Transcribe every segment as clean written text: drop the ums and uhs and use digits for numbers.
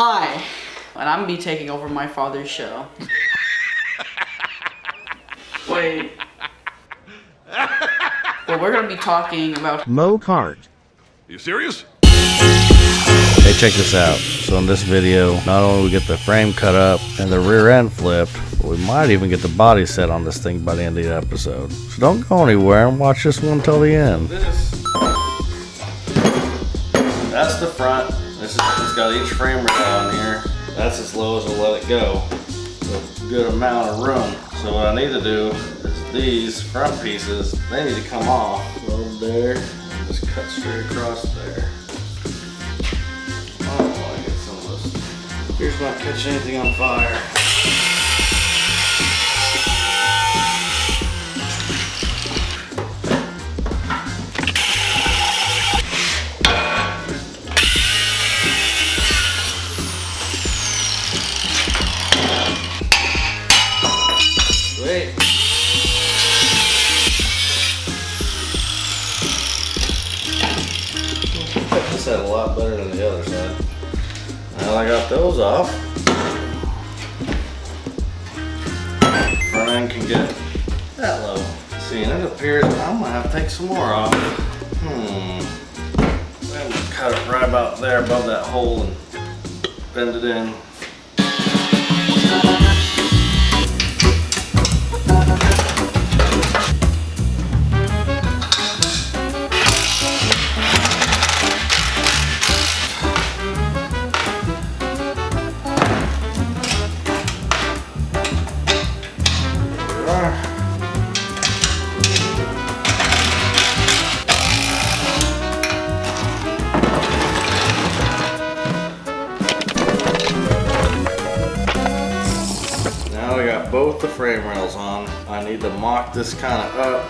Hi, and I'm gonna be taking over my father's show. Wait. Well, we're gonna be talking about Kart. You serious? Hey, check this out. So in this video, not only we get the frame cut up and the rear end flipped, but we might even get the body set on this thing by the end of the episode. So don't go anywhere and watch this one till the end. That's the front. It's got each frame rail on here. That's as low as I'll let it go. So it's a good amount of room. So what I need to do is these front pieces, they need to come off. Go there and just cut straight across there. Oh, I get some of this. Here's not catch anything on fire. Wait. This had a lot better than the other side. Now I got those off. Front end can get that low. See, and it appears I'm gonna have to take some more off. I'm gonna cut it right about there above that hole and bend it in. Now I got both the frame rails on. I need to mock this kind of up.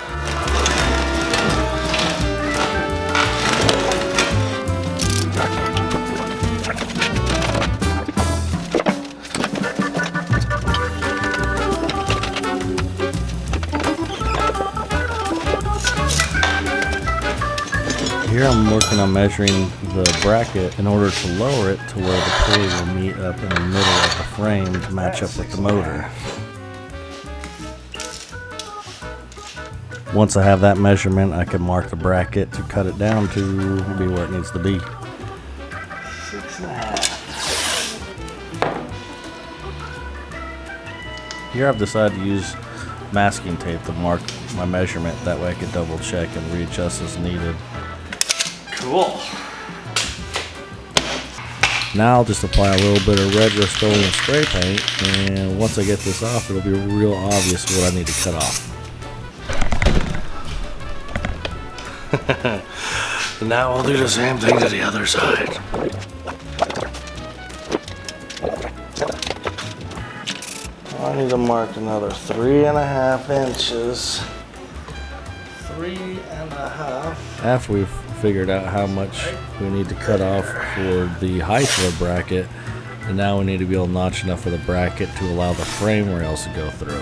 Here I'm working on measuring the bracket in order to lower it to where the pulley will meet up in the middle of the frame to match up with the motor. Once I have that measurement, I can mark the bracket to cut it down to be where it needs to be. 6.5. Here I've decided to use masking tape to mark my measurement. That way I can double check and readjust as needed. Cool. Now I'll just apply a little bit of red Rust-Oleum spray paint, and once I get this off, it'll be real obvious what I need to cut off. Now we'll do the same thing to the other side. I need to mark another 3.5 inches. 3.5. After we've figured out how much we need to cut off for the height of the bracket, and now we need to be able to notch enough for the bracket to allow the frame rails to go through.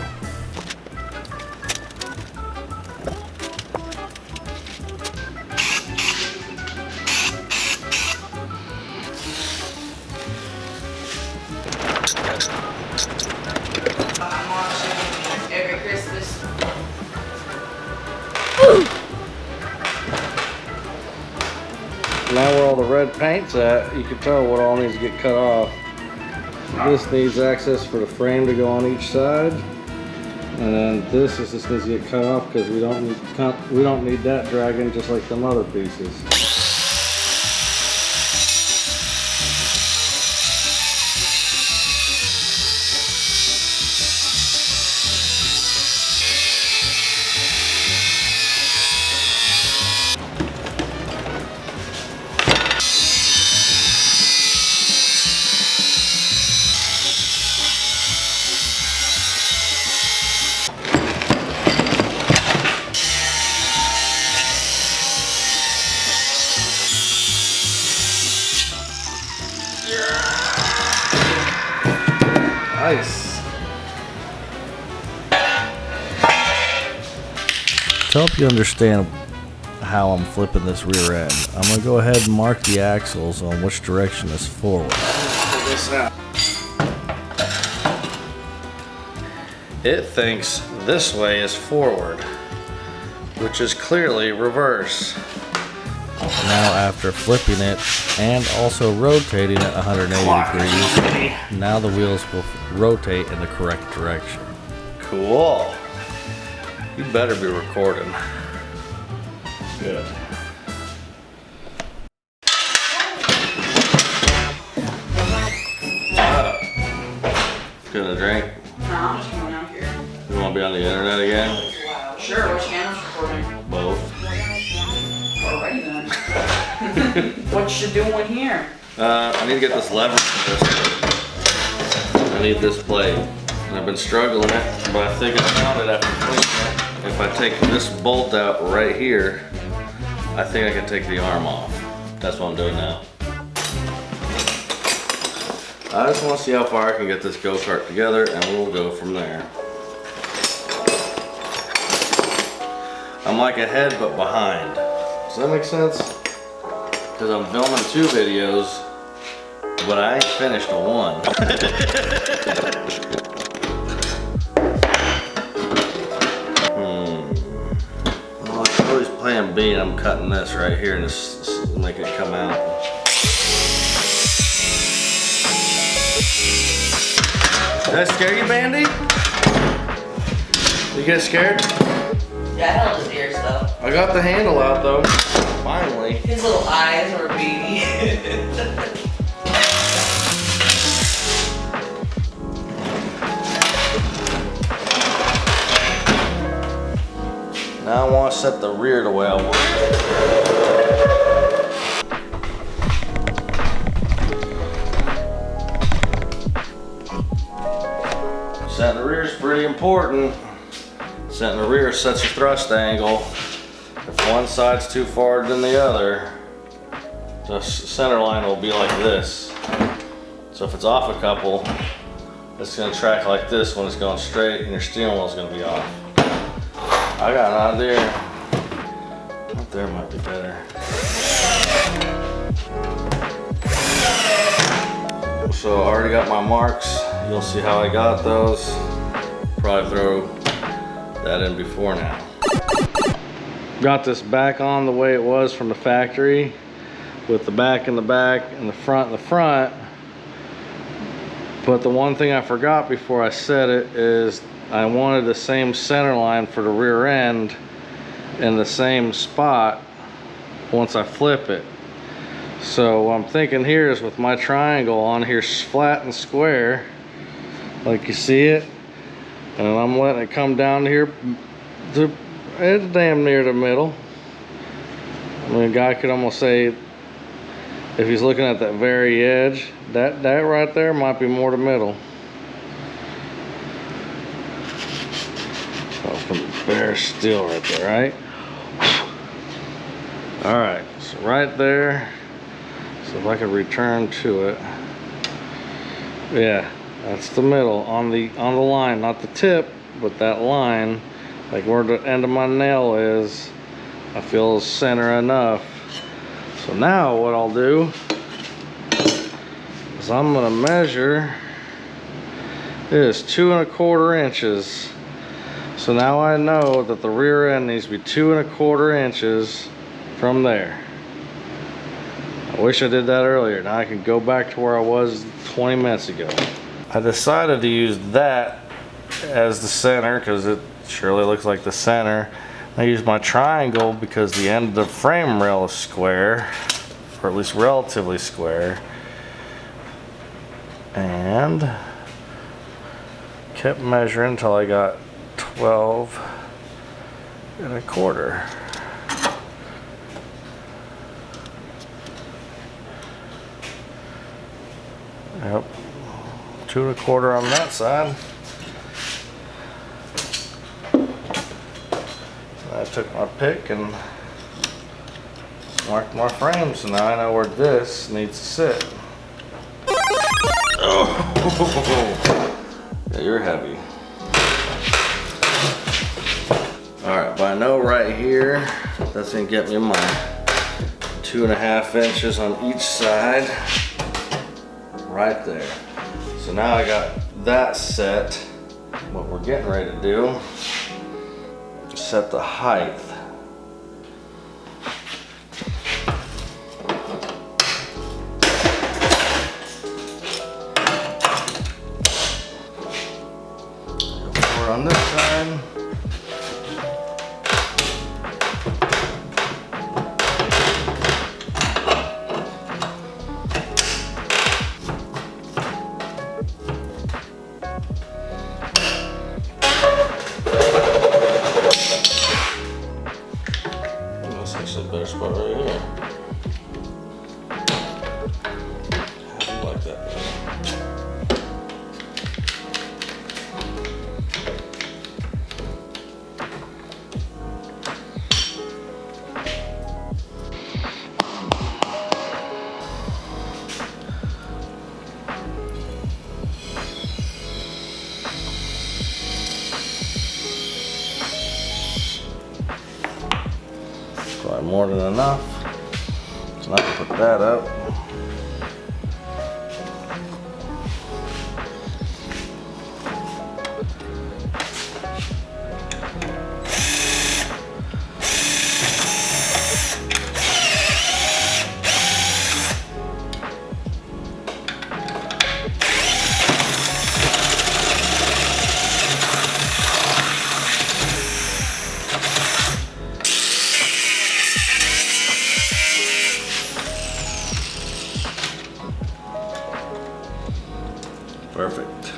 Merry Christmas. Now where all the red paint's at, you can tell what all needs to get cut off. This needs access for the frame to go on each side, and then this just needs to get cut off because we don't need that dragging just like them other pieces. Nice. To help you understand how I'm flipping this rear end, I'm going to go ahead and mark the axles on which direction is forward. this out. It thinks this way is forward, which is clearly reverse. Now after flipping it and also rotating it 180 degrees, now the wheels will rotate in the correct direction. Cool. You better be recording. Good. Gonna drink? No, I'm just coming out here. You wanna be on the internet again? Sure, which camera's recording? Both. Alrighty then. What you doing here? I need to get this lever for this. I need this blade. And I've been struggling it, but I think I found it after cleaning it. If I take this bolt out right here, I think I can take the arm off. That's what I'm doing now. I just want to see how far I can get this go-kart together, and we'll go from there. I'm like ahead but behind. Does that make sense? Because I'm filming 2 videos, but I ain't finished one. Well, I'm always playing B, and I'm cutting this right here and just make it come out. Did that scare you, Bandy? You get scared? Yeah, I held his ears though. I got the handle out though. Finally. His little eyes were beady. Now I want to set the rear the way I want it. Setting the rear is pretty important. Setting the rear sets your thrust angle. If one side's too far than the other, the center line will be like this. So if it's off a couple, it's going to track like this when it's going straight, and your steering wheel is going to be off. I got an idea. Right there might be better. So I already got my marks. You'll see how I got those. Probably throw that in before now. Got this back on the way it was from the factory, with the back in the back and the front in the front. But the one thing I forgot before I set it is I wanted the same center line for the rear end in the same spot once I flip it. So what I'm thinking here is, with my triangle on here flat and square, like you see it, and I'm letting it come down here to, it's damn near the middle. I mean, a guy could almost say, if he's looking at that very edge, that right there might be more the middle. Bare still right there, right? All right, so right there. So if I could return to it, yeah, that's the middle on the line, not the tip, but that line, like where the end of my nail is, I feel is center enough. So now what I'll do is I'm gonna measure. It is 2 1/4 inches. So now I know that the rear end needs to be 2 1/4 inches from there. I wish I did that earlier. Now I can go back to where I was 20 minutes ago. I decided to use that as the center because it surely looks like the center. I used my triangle because the end of the frame rail is square, or at least relatively square. And kept measuring until I got 12 1/4. Yep, 2 1/4 on that side. I took my pick and marked my frame, so now I know where this needs to sit. Oh, yeah, you're heavy. Alright, but I know right here, that's gonna get me my 2 1/2 inches on each side. right there. So now I got that set. What we're getting ready to do is set the height. Over on this side. Actually a better spot right here. How do you like that better? Probably more than enough. So now I can put that up. Perfect.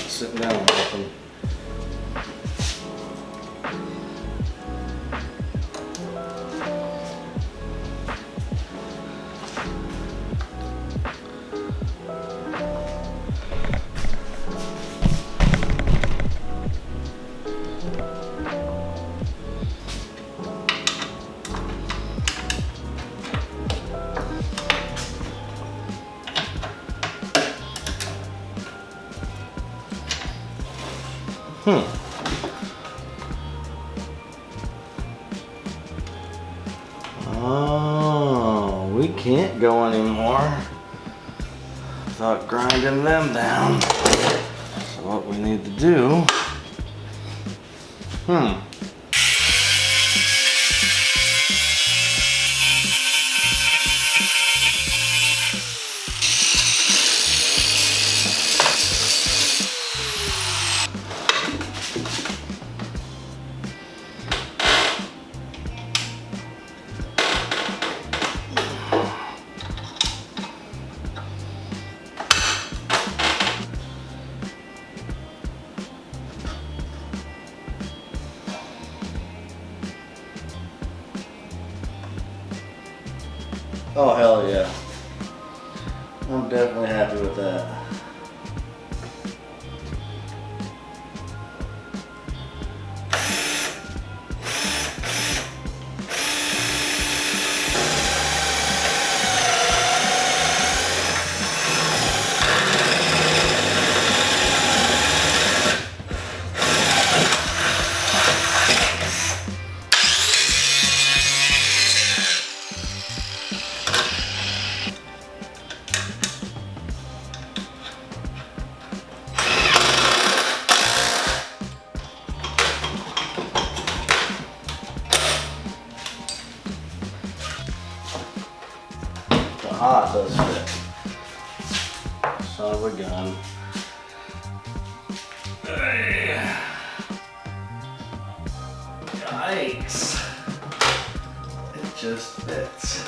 Sitting down with them. Oh, we can't go anymore without grinding them down. So what we need to do, oh hell yeah. I'm definitely happy with that. Ah, it does fit. Son of a gun. Hey. Yikes. It just fits.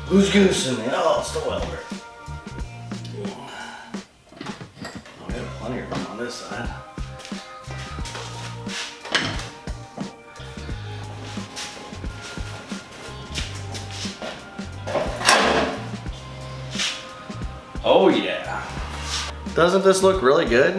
Who's goosing me? Oh, it's the welder. Oh, we have plenty of room on this side. Oh yeah. Doesn't this look really good?